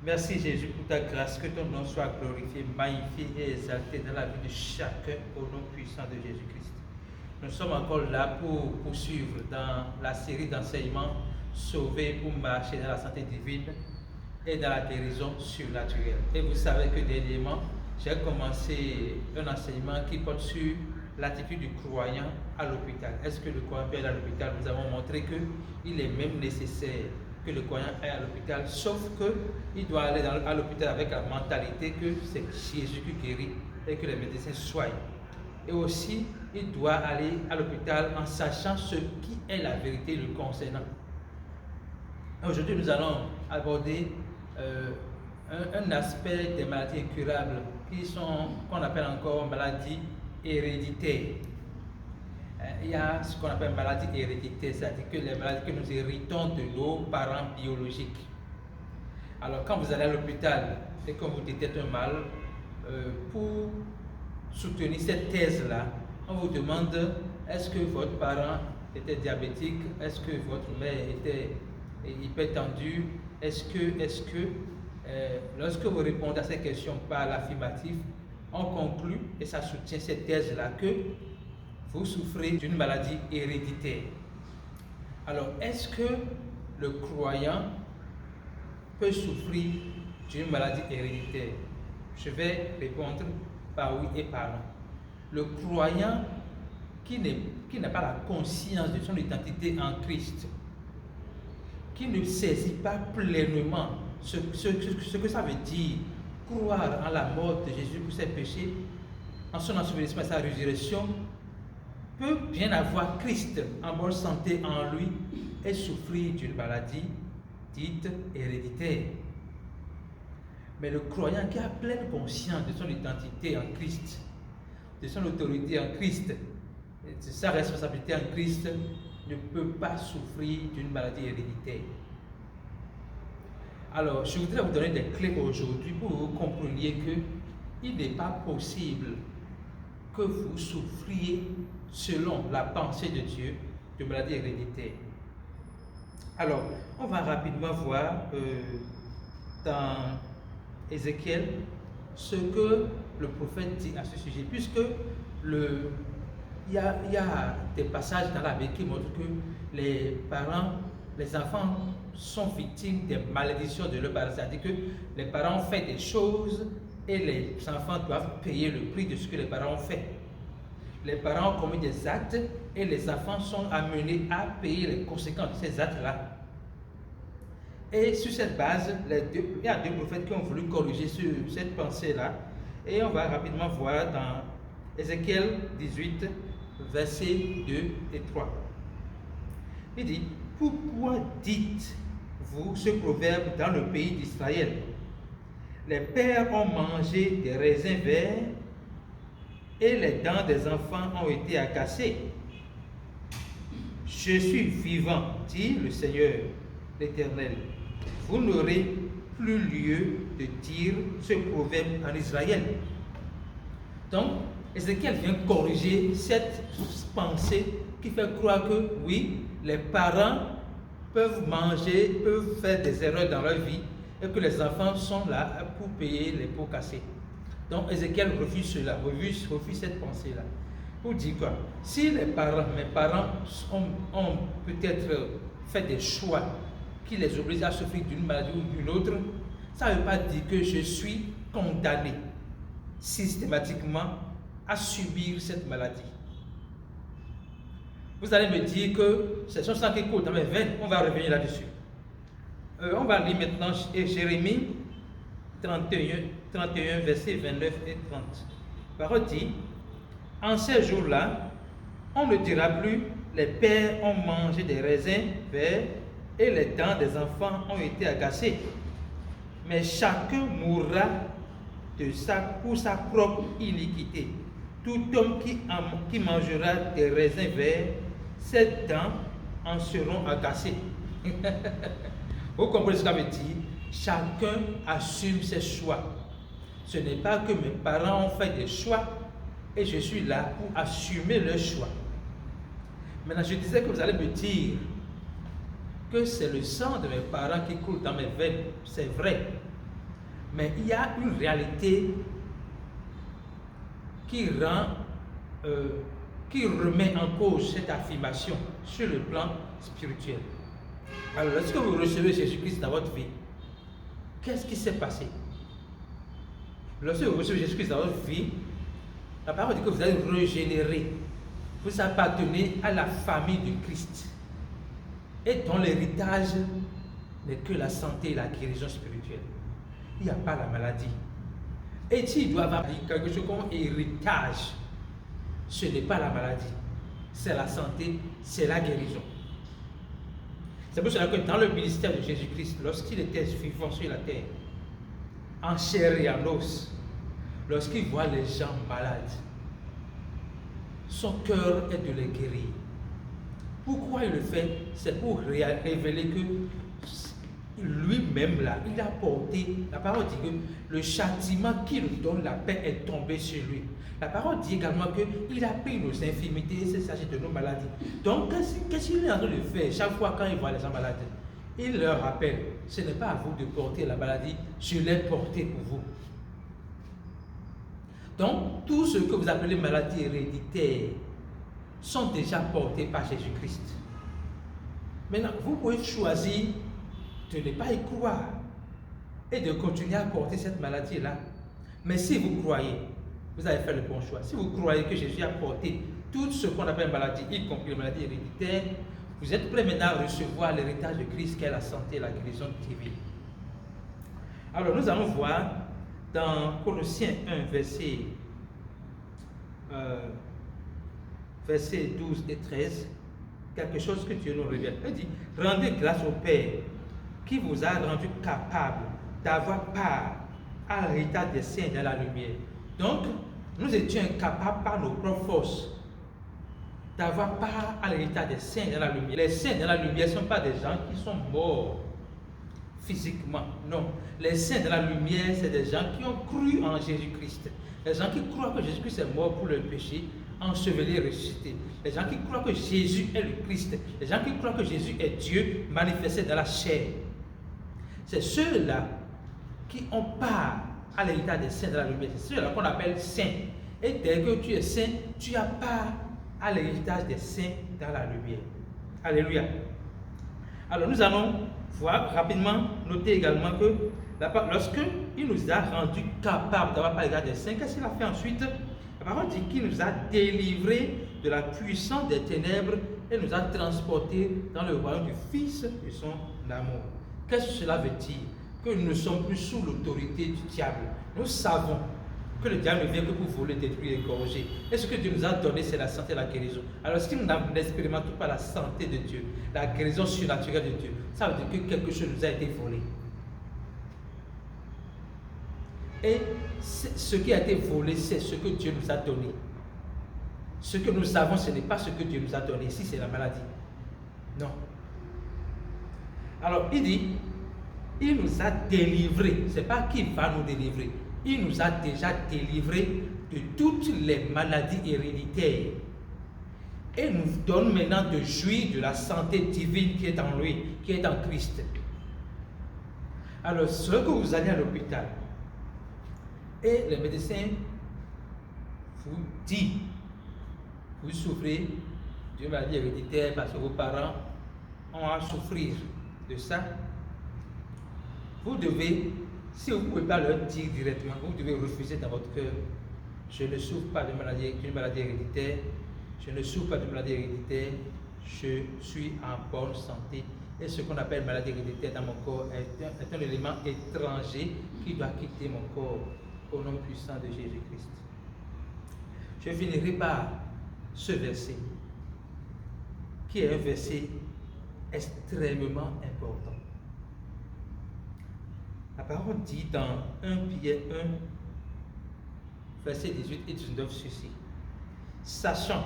Merci Jésus pour ta grâce, que ton nom soit glorifié, magnifié et exalté dans la vie de chacun au nom puissant de Jésus-Christ. Nous sommes encore là pour poursuivre dans la série d'enseignements Sauver pour marcher dans la santé divine et dans la guérison surnaturelle. Et vous savez que dernièrement, j'ai commencé un enseignement qui porte sur l'attitude du croyant à l'hôpital. Est-ce que le croyant peut aller à l'hôpital? Nous avons montré qu'il est même nécessaire que le croyant aille à l'hôpital, sauf qu'il doit aller à l'hôpital avec la mentalité que c'est Jésus qui guérit et que les médecins soignent. Et aussi, il doit aller à l'hôpital en sachant ce qui est la vérité le concernant. Aujourd'hui, nous allons aborder un aspect des maladies incurables qu'on appelle encore maladies héréditaires. Il y a ce qu'on appelle maladie héréditaire, c'est-à-dire que les maladies que nous héritons de nos parents biologiques. Alors, quand vous allez à l'hôpital et qu'on vous détecte un mal, pour soutenir cette thèse-là, on vous demande est-ce que votre parent était diabétique, est-ce que votre mère était hypertendue, lorsque vous répondez à ces questions par l'affirmatif, on conclut, et ça soutient cette thèse-là, que vous souffrez d'une maladie héréditaire. Alors, est-ce que le croyant peut souffrir d'une maladie héréditaire? Je vais répondre par oui et par non. Le croyant qui n'a pas la conscience de son identité en Christ, qui ne saisit pas pleinement ce que ça veut dire croire en la mort de Jésus pour ses péchés, en son ensevelissement et sa résurrection, peut bien avoir Christ en bonne santé en lui et souffrir d'une maladie dite héréditaire. Mais le croyant qui a pleine conscience de son identité en Christ, de son autorité en Christ, de sa responsabilité en Christ, ne peut pas souffrir d'une maladie héréditaire. Alors, je voudrais vous donner des clés aujourd'hui pour que vous compreniez qu'il n'est pas possible que vous souffriez selon la pensée de Dieu de maladie héréditaire. Alors, on va rapidement voir dans Ézéchiel ce que le prophète dit à ce sujet, puisque il y a des passages dans la Bible qui montrent que les enfants sont victimes des malédictions de leurs parents, c'est-à-dire que les parents ont fait des choses et les enfants doivent payer le prix de ce que les parents ont fait. Les parents ont commis des actes et les enfants sont amenés à payer les conséquences de ces actes-là. Et sur cette base, il y a deux prophètes qui ont voulu corriger cette pensée-là. Et on va rapidement voir dans Ézéchiel 18, versets 2 et 3. Il dit, pourquoi dites-vous ce proverbe dans le pays d'Israël? Les pères ont mangé des raisins verts et les dents des enfants ont été agacées. Je suis vivant, dit le Seigneur l'Éternel. Vous n'aurez plus lieu de dire ce proverbe en Israël. Donc, Ézéchiel vient corriger cette pensée qui fait croire que oui, les parents peuvent manger, peuvent faire des erreurs dans leur vie et que les enfants sont là pour payer les pots cassés. Donc Ézéchiel refuse cela, refuse cette pensée-là. Pour dire quoi? Si mes parents ont peut-être fait des choix qui les obligent à souffrir d'une maladie ou d'une autre, ça ne veut pas dire que je suis condamné systématiquement à subir cette maladie. Vous allez me dire que c'est son sang qui coule dans mes veines, on va revenir là-dessus. On va lire maintenant Jérémie 31, versets 29 et 30. La parole dit, en ces jours-là, on ne dira plus, les pères ont mangé des raisins verts et les dents des enfants ont été agacées. Mais chacun mourra pour sa propre iniquité. Tout homme qui mangera des raisins verts, ses dents en seront agacées. Vous comprenez ce que ça veut dire? Chacun assume ses choix. Ce n'est pas que mes parents ont fait des choix et je suis là pour assumer leurs choix. Maintenant, je disais que vous allez me dire que c'est le sang de mes parents qui coule dans mes veines. C'est vrai. Mais il y a une réalité qui remet en cause cette affirmation sur le plan spirituel. Alors, lorsque vous recevez Jésus-Christ dans votre vie, qu'est-ce qui s'est passé? Lorsque vous recevez Jésus-Christ dans votre vie, la parole dit que vous êtes régénéré. Vous appartenez à la famille de Christ. Et dont l'héritage n'est que la santé et la guérison spirituelle. Il n'y a pas la maladie. Et s'il doit avoir quelque chose comme héritage, ce n'est pas la maladie, c'est la santé, c'est la guérison. C'est pour cela que dans le ministère de Jésus-Christ, lorsqu'il était vivant sur la terre, en chair et en os, lorsqu'il voit les gens malades, son cœur est de les guérir. Pourquoi il le fait? C'est pour révéler que lui-même là, il a porté, la parole dit que le châtiment qui nous donne la paix est tombé sur lui. La parole dit également qu'il a pris nos infirmités et s'est chargé de nos maladies. Donc, qu'est-ce qu'il est en train de faire chaque fois quand il voit les gens malades? Il leur rappelle, ce n'est pas à vous de porter la maladie, je l'ai portée pour vous. Donc, tout ce que vous appelez maladie héréditaire sont déjà portés par Jésus-Christ. Maintenant, vous pouvez choisir de ne pas y croire et de continuer à porter cette maladie-là. Mais si vous croyez, vous avez fait le bon choix. Si vous croyez que Jésus a porté tout ce qu'on appelle maladie, y compris les maladies héréditaires, vous êtes prêts maintenant à recevoir l'héritage de Christ qui est la santé et la guérison divine. Alors, nous allons voir dans Colossiens 1, versets 12 et 13, quelque chose que Dieu nous révèle. Il dit, rendez grâce au Père qui vous a rendu capable d'avoir part à l'héritage des saints dans la lumière. Donc, nous étions incapables par nos propres forces d'avoir part à l'héritage des saints dans la lumière. Les saints dans la lumière ne sont pas des gens qui sont morts physiquement, non. Les saints dans la lumière, c'est des gens qui ont cru en Jésus-Christ. Les gens qui croient que Jésus-Christ est mort pour leur péché, enseveli et ressuscité. Les gens qui croient que Jésus est le Christ. Les gens qui croient que Jésus est Dieu manifesté dans la chair. C'est ceux-là qui ont part à l'héritage des saints de la lumière. C'est ceux-là qu'on appelle saints. Et dès que tu es saint, tu as part à l'héritage des saints dans la lumière. Alléluia. Alors nous allons voir rapidement, noter également que lorsque il nous a rendus capables d'avoir part à l'héritage des saints, qu'est-ce qu'il a fait ensuite? La parole dit qu'il nous a délivrés de la puissance des ténèbres et nous a transportés dans le royaume du Fils de son amour. Qu'est-ce que cela veut dire? Que nous ne sommes plus sous l'autorité du diable. Nous savons que le diable ne vient que pour voler, détruire et égorger. Et ce que Dieu nous a donné, c'est la santé et la guérison. Alors si nous n'expérimentons pas la santé de Dieu, la guérison surnaturelle de Dieu, ça veut dire que quelque chose nous a été volé. Et ce qui a été volé, c'est ce que Dieu nous a donné. Ce que nous avons, ce n'est pas ce que Dieu nous a donné. Ici, c'est la maladie. Non. Alors, il dit, il nous a délivrés. Ce n'est pas qu'il va nous délivrer. Il nous a déjà délivrés de toutes les maladies héréditaires. Et nous donne maintenant de jouir de la santé divine qui est en lui, qui est en Christ. Alors, ce que vous allez à l'hôpital, et les médecins vous disent, vous souffrez d'une maladie héréditaire parce que vos parents ont à souffrir de ça. Vous devez, si vous ne pouvez pas leur dire directement, vous devez refuser dans votre cœur, je ne souffre pas d'une maladie héréditaire, je ne souffre pas d'une maladie héréditaire, je suis en bonne santé. Et ce qu'on appelle maladie héréditaire dans mon corps est un élément étranger qui doit quitter mon corps. Au nom puissant de Jésus-Christ. Je finirai par ce verset, qui est un verset extrêmement important. La parole dit dans 1 Pierre 1, versets 18 et 19 ceci. Sachant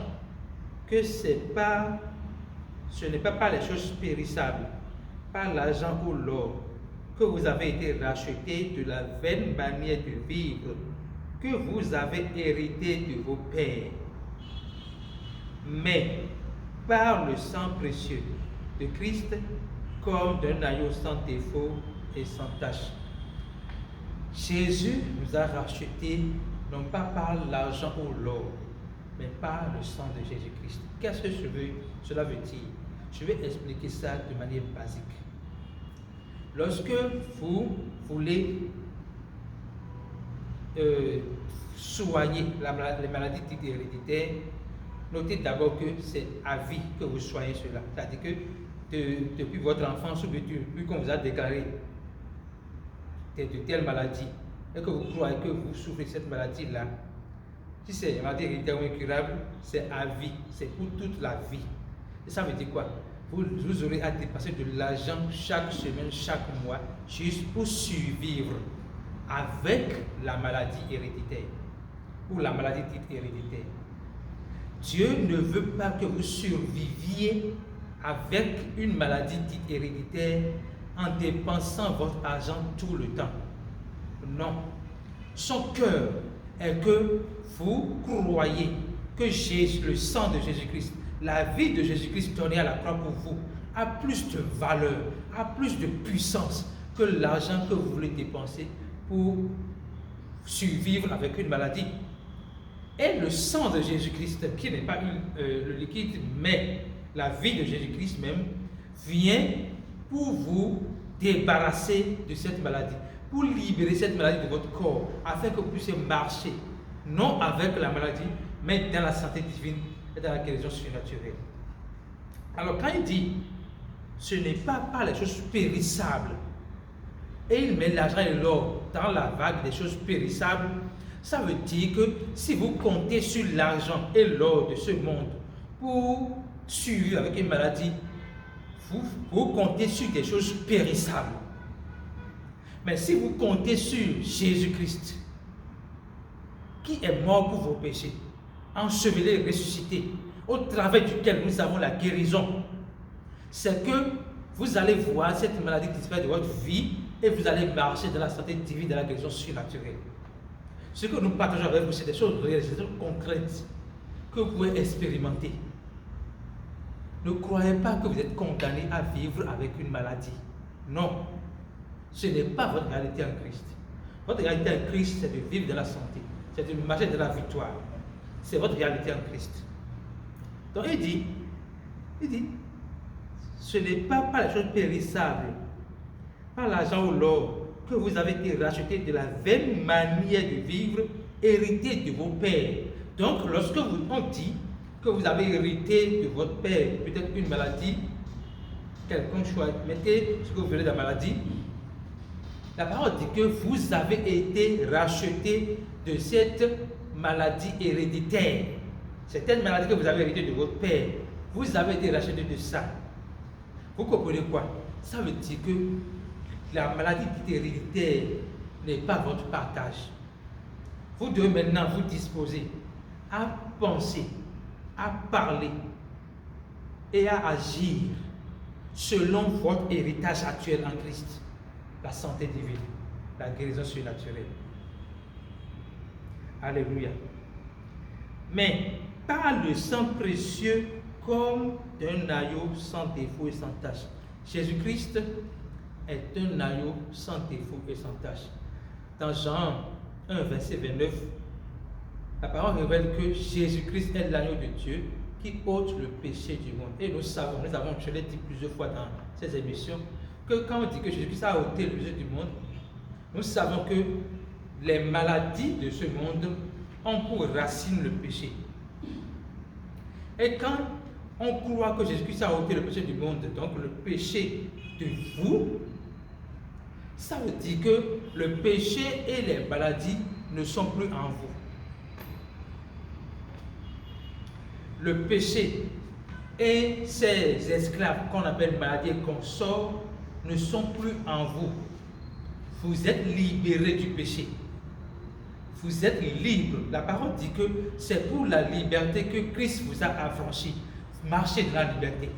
que ce n'est pas par les choses périssables, par l'argent ou l'or, que vous avez été rachetés de la vaine manière de vivre que vous avez hérité de vos pères, mais par le sang précieux de Christ, comme d'un agneau sans défaut et sans tache. Jésus nous a rachetés non pas par l'argent ou l'or, mais par le sang de Jésus-Christ. Qu'est-ce que cela veut dire? Je vais expliquer ça de manière basique. Lorsque vous voulez soigner les maladies dites héréditaires, notez d'abord que c'est à vie que vous soignez cela. C'est-à-dire que depuis votre enfance ou depuis qu'on vous a déclaré de telle maladie et que vous croyez que vous souffrez de cette maladie-là, si c'est une maladie héréditaire ou incurable, c'est à vie, c'est pour toute la vie. Et ça veut dire quoi? Vous aurez à dépenser de l'argent chaque semaine, chaque mois, juste pour survivre avec la maladie héréditaire ou la maladie dite héréditaire. Dieu ne veut pas que vous surviviez avec une maladie dite héréditaire en dépensant votre argent tout le temps. Non. Son cœur est que vous croyez que le sang de Jésus-Christ, la vie de Jésus-Christ donnée à la croix pour vous, a plus de valeur, a plus de puissance que l'argent que vous voulez dépenser pour survivre avec une maladie. Et le sang de Jésus-Christ, qui n'est pas le liquide, mais la vie de Jésus-Christ même, vient pour vous débarrasser de cette maladie, pour libérer cette maladie de votre corps, afin que vous puissiez marcher, non avec la maladie, mais dans la santé divine et dans la guérison surnaturelle. Alors quand il dit, ce n'est pas par les choses périssables, et il met l'argent et l'or dans la vague des choses périssables, ça veut dire que si vous comptez sur l'argent et l'or de ce monde pour survivre avec une maladie, vous comptez sur des choses périssables. Mais si vous comptez sur Jésus-Christ, qui est mort pour vos péchés, enseveli et ressuscité, au travers duquel nous avons la guérison, c'est que vous allez voir cette maladie disparaître de votre vie et vous allez marcher dans la santé divine, dans la guérison surnaturelle. Ce que nous partageons avec vous, c'est des choses réelles, des choses concrètes que vous pouvez expérimenter. Ne croyez pas que vous êtes condamné à vivre avec une maladie. Non. Ce n'est pas votre réalité en Christ. Votre réalité en Christ, c'est de vivre dans la santé. C'est de marcher dans la victoire. C'est votre réalité en Christ. Donc il dit, ce n'est pas par les choses périssables, par l'argent ou l'or, que vous avez été rachetés de la vaine manière de vivre héritée de vos pères. Donc lorsque on dit que vous avez hérité de votre père, peut-être une maladie, quelqu'un choisit, mettez ce que vous voulez dans la maladie, la parole dit que vous avez été rachetés de cette maladie héréditaire. C'est une maladie que vous avez héritée de votre père. Vous avez été rachetés de ça. Vous comprenez quoi? Ça veut dire que la maladie héréditaire n'est pas votre partage. Vous devez maintenant vous disposer à penser, à parler et à agir selon votre héritage actuel en Christ. La santé divine, la guérison surnaturelle. Alléluia. Mais par le sang précieux comme d'un agneau sans défaut et sans tache. Jésus-Christ est un agneau sans défaut et sans tache. Dans Jean 1, verset 29, la parole révèle que Jésus-Christ est l'agneau de Dieu qui ôte le péché du monde. Et nous avons, je l'ai dit plusieurs fois dans ces émissions, que quand on dit que Jésus-Christ a ôté le péché du monde, nous savons que les maladies de ce monde ont pour racine le péché. Et quand on croit que Jésus-Christ a ôté le péché du monde, donc le péché de vous, ça veut dire que le péché et les maladies ne sont plus en vous. Le péché et ces esclaves qu'on appelle maladies et consorts ne sont plus en vous. Vous êtes libérés du péché. Vous êtes libre. La parole dit que c'est pour la liberté que Christ vous a affranchi. Marchez dans la liberté.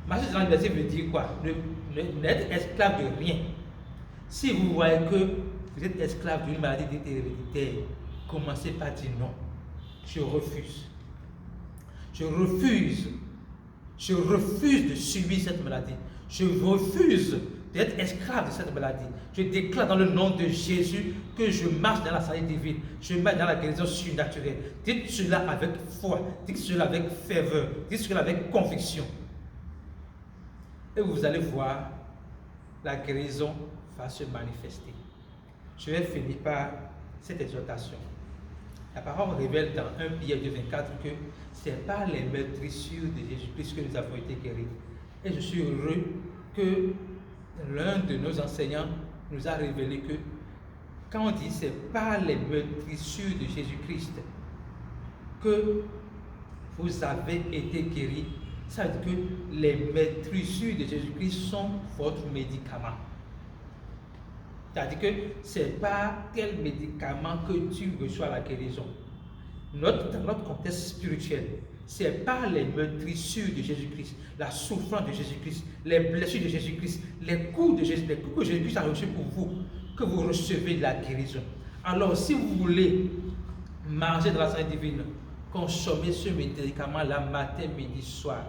Marcher dans la liberté veut dire quoi? N'être esclave de rien. Si vous voyez que vous êtes esclave d'une maladie héréditaire, commencez par dire non. Je refuse. Je refuse de subir cette maladie. Je refuse d'être esclave de cette maladie. Je déclare dans le nom de Jésus que je marche dans la santé divine, je marche dans la guérison surnaturelle. Dites cela avec foi, dites cela avec ferveur, dites cela avec conviction. Et vous allez voir, la guérison va se manifester. Je vais finir par cette exhortation. La parole révèle dans 1 Pierre 2,24 que c'est par les meurtrissures de Jésus-Christ que nous avons été guéris. Et je suis heureux que l'un de nos enseignants nous a révélé que quand on dit c'est par les meurtrissures de Jésus-Christ que vous avez été guéris, ça veut dire que les meurtrissures de Jésus-Christ sont votre médicament. C'est-à-dire que ce n'est pas tel médicament que tu reçois la guérison. Dans notre contexte spirituel, c'est par les meurtrissures de Jésus-Christ, la souffrance de Jésus-Christ, les blessures de Jésus-Christ, les coups que Jésus-Christ a reçus pour vous, que vous recevez de la guérison. Alors, si vous voulez manger de la santé divine, consommez ce médicament-là matin, midi, soir.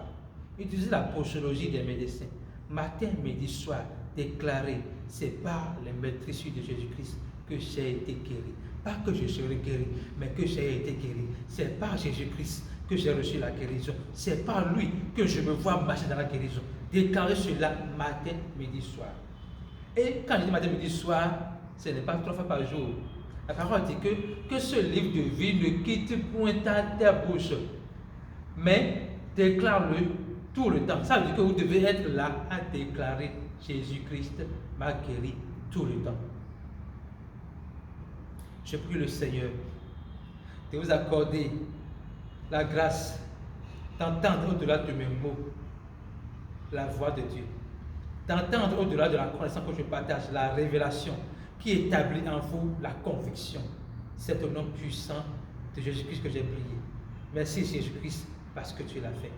Utilisez la posologie des médecins. Matin, midi, soir, déclarez, c'est par les meurtrissures de Jésus-Christ que j'ai été guéri. Pas que je serai guéri, mais que j'ai été guéri. C'est par Jésus-Christ que j'ai reçu la guérison. C'est par lui que je me vois marcher dans la guérison. Déclarez cela matin, midi, soir. Et quand je dis matin, midi, soir, ce n'est pas 3 fois par jour. La parole dit que ce livre de vie ne quitte point ta bouche, mais déclare-le tout le temps. Ça veut dire que vous devez être là à déclarer Jésus-Christ m'a guéri tout le temps. Je prie le Seigneur de vous accorder la grâce d'entendre au-delà de mes mots la voix de Dieu, d'entendre au-delà de la connaissance que je partage, la révélation qui établit en vous la conviction. C'est au nom puissant de Jésus-Christ que j'ai prié. Merci Jésus-Christ parce que tu l'as fait.